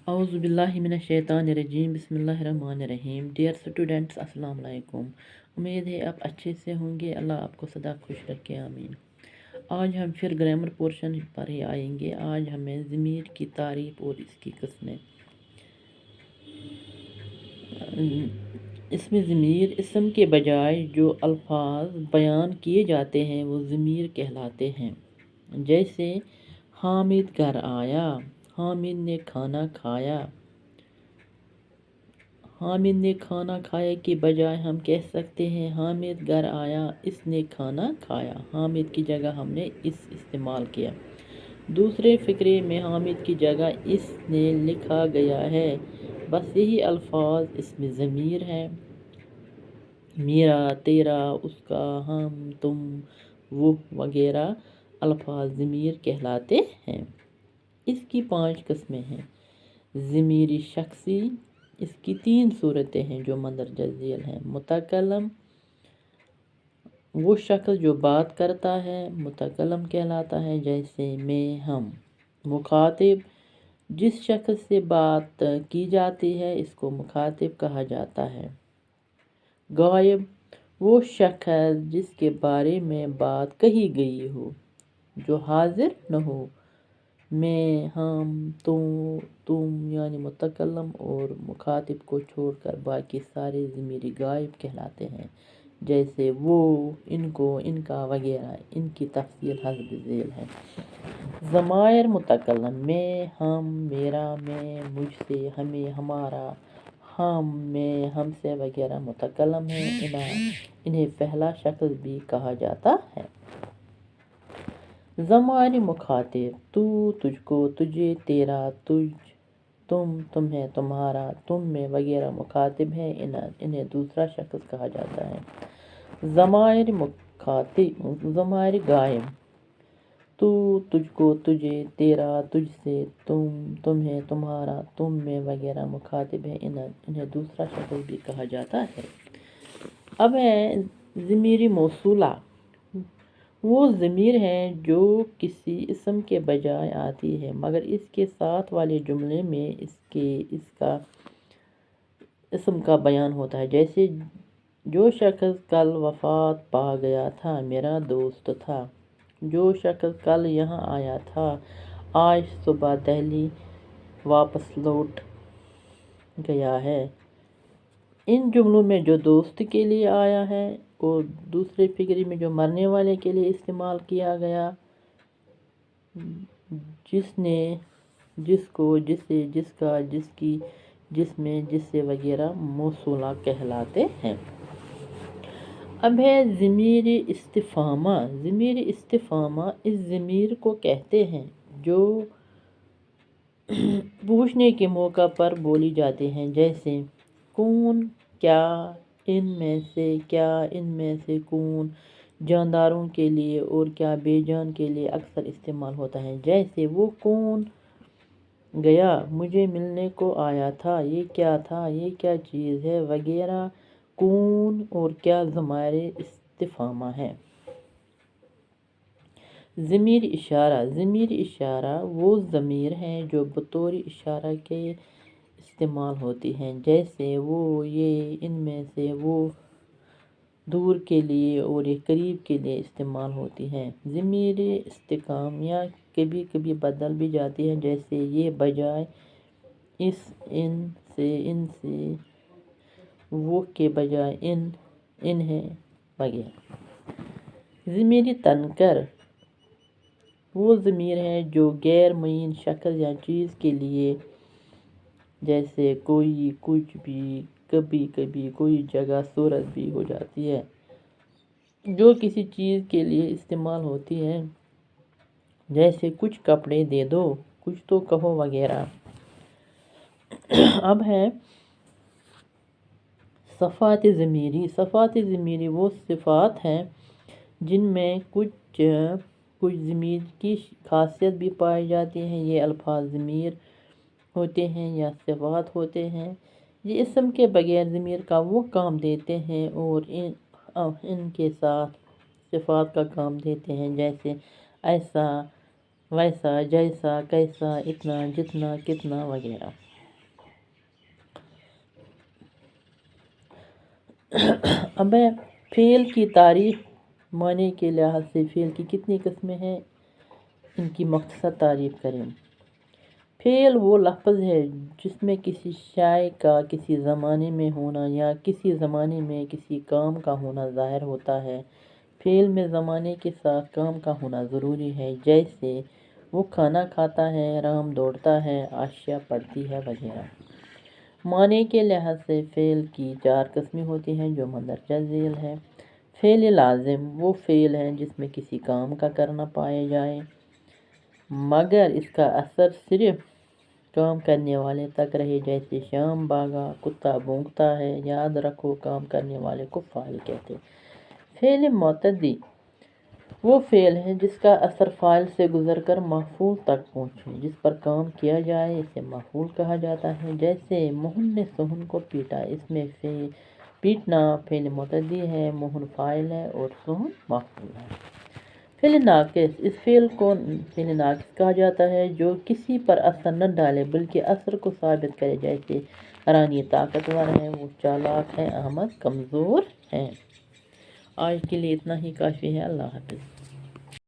اعوذ باللہ من الشیطان الرجیم بسم اللہ الرحمن الرحیم۔ ڈیئر اسٹوڈنٹس، السلام علیکم۔ امید ہے آپ اچھے سے ہوں گے۔ اللہ آپ کو سدا خوش رکھے، آمین۔ آج ہم پھر گرامر پورشن پر ہی آئیں گے۔ آج ہمیں ضمیر کی تعریف اور اس کی قسمیں۔ اس میں ضمیر اسم کے بجائے جو الفاظ بیان کیے جاتے ہیں وہ ضمیر کہلاتے ہیں۔ جیسے حامد گھر آیا، حامد نے کھانا کھایا۔ حامد نے کھانا کھایا کے بجائے ہم کہہ سکتے ہیں حامد گھر آیا، اس نے کھانا کھایا۔ حامد کی جگہ ہم نے اس استعمال کیا۔ دوسرے فقرے میں حامد کی جگہ اس نے لکھا گیا ہے۔ بس یہی الفاظ اس میں ضمیر ہے۔ میرا، تیرا، اس کا، ہم، تم، وہ وغیرہ الفاظ ضمیر کہلاتے ہیں۔ اس کی 5 قسمیں ہیں۔ ضمیر شخصی، اس کی 3 صورتیں ہیں جو مندرجہ ذیل ہیں۔ متکلم، وہ شخص جو بات کرتا ہے متکلم کہلاتا ہے، جیسے میں، ہم۔ مخاطب، جس شخص سے بات کی جاتی ہے اس کو مخاطب کہا جاتا ہے۔ غائب، وہ شخص جس کے بارے میں بات کہی گئی ہو، جو حاضر نہ ہو۔ میں، ہم، تم یعنی متکلم اور مخاطب کو چھوڑ کر باقی سارے ضمیر غائب کہلاتے ہیں، جیسے وہ، ان کو، ان کا وغیرہ۔ ان کی تفصیل حسب ذیل ہے۔ ضمائر متکلم، میں، ہم، میرا، میں، مجھ سے، ہمیں، ہمارا، ہم، میں، ہم سے وغیرہ متکلم ہیں۔ انہیں پہلا شخص بھی کہا جاتا ہے۔ ضمائر مخاطب، تو، تجھ کو، تجھے، تیرا، تجھ، تم، تمہیں، تمہارا، تم میں وغیرہ مخاطب ہیں۔ انہیں دوسرا شخص کہا جاتا ہے۔ ضمائر غائب، تو، تجھ کو، تجھے، تیرا، تجھ سے، تم، تمہیں، تمہارا، تم میں وغیرہ مخاطب ہیں۔ انہیں دوسرا شخص بھی کہا جاتا ہے۔ اب ہے ضمیر موصولہ، وہ ضمیر ہے جو کسی اسم کے بجائے آتی ہے مگر اس کے ساتھ والے جملے میں اس کا اسم کا بیان ہوتا ہے۔ جیسے جو شخص کل وفات پا گیا تھا میرا دوست تھا۔ جو شخص کل یہاں آیا تھا آج صبح دہلی واپس لوٹ گیا ہے۔ ان جملوں میں جو دوست کے لیے آیا ہے اور دوسرے فقرے میں جو مرنے والے کے لیے استعمال کیا گیا، جس نے، جس کو، جسے، جس کا، جس کی، جس میں، جس سے وغیرہ موصولہ کہلاتے ہیں۔ اب ہے ضمیر استفہامہ۔ ضمیر استفہامہ اس ضمیر کو کہتے ہیں جو پوچھنے کے موقع پر بولی جاتی ہیں، جیسے کون، کیا، ان میں سے، کیا، ان میں سے کون جانداروں کے لیے اور کیا بے جان کے لیے اکثر استعمال ہوتا ہے۔ جیسے وہ کون گیا، مجھے ملنے کو آیا تھا، یہ کیا تھا، یہ کیا چیز ہے وغیرہ۔ کون اور کیا ضمائر استفہامہ ہیں۔ ضمیر اشارہ۔ ضمیر اشارہ وہ ضمیر ہیں جو بطور اشارہ کے استعمال ہوتی ہیں، جیسے وہ، یہ، ان میں سے، وہ دور کے لیے اور یہ قریب کے لیے استعمال ہوتی ہیں۔ ضمیر استفہامیہ کبھی کبھی بدل بھی جاتی ہیں، جیسے یہ بجائے اس، ان سے، وہ کے بجائے انہیں وغیرہ۔ ضمیر تنکر وہ ضمیر ہے جو غیر معین شخص یا چیز کے لیے، جیسے کوئی، کچھ بھی، کبھی کبھی، کوئی جگہ، صورت بھی ہو جاتی ہے، جو کسی چیز کے لیے استعمال ہوتی ہے، جیسے کچھ کپڑے دے دو، کچھ تو کہو وغیرہ۔ اب ہے صفات ضمیری۔ صفات ضمیری وہ صفات ہیں جن میں کچھ ضمیر کی خاصیت بھی پائی جاتی ہے۔ یہ الفاظ ضمیر ہوتے ہیں یا صفات ہوتے ہیں۔ یہ اسم کے بغیر ضمیر کا وہ کام دیتے ہیں اور ان کے ساتھ صفات کا کام دیتے ہیں، جیسے ایسا، ویسا، جیسا، کیسا، اتنا، جتنا، کتنا وغیرہ۔ اب فعل کی تعریف۔ معنی کے لحاظ سے فعل کی کتنی قسمیں ہیں، ان کی مختصر تعریف کریں۔ فعل وہ لفظ ہے جس میں کسی شے کا کسی زمانے میں ہونا یا کسی زمانے میں کسی کام کا ہونا ظاہر ہوتا ہے۔ فعل میں زمانے کے ساتھ کام کا ہونا ضروری ہے، جیسے وہ کھانا کھاتا ہے، رام دوڑتا ہے، عائشہ پڑھتی ہے وغیرہ۔ معنی کے لحاظ سے فعل کی 4 قسمیں ہوتی ہیں جو مندرجہ ذیل ہیں۔ فعل لازم وہ فعل ہے جس میں کسی کام کا کرنا پایا جائے مگر اس کا اثر صرف کام کرنے والے تک رہے، جیسے شام بھاگا، کتا بھونکتا ہے۔ یاد رکھو کام کرنے والے کو فاعل کہتے ہیں۔ فعل متعدی وہ فعل ہے جس کا اثر فاعل سے گزر کر مفعول تک پہنچے، جس پر کام کیا جائے اسے مفعول کہا جاتا ہے، جیسے موہن نے سوہن کو پیٹا۔ اس میں پیٹنا فعل متعدی ہے، موہن فاعل ہے اور سوہن مفعول ہے۔ فعل ناقص اس فعل کو فعل ناقص کہا جاتا ہے جو کسی پر اثر نہ ڈالے بلکہ اثر کو ثابت کرے، جیسے رانی طاقتور ہے، وہ چالاک ہے، احمد کمزور ہے۔ آج کے لیے اتنا ہی کافی ہے۔ اللہ حافظ۔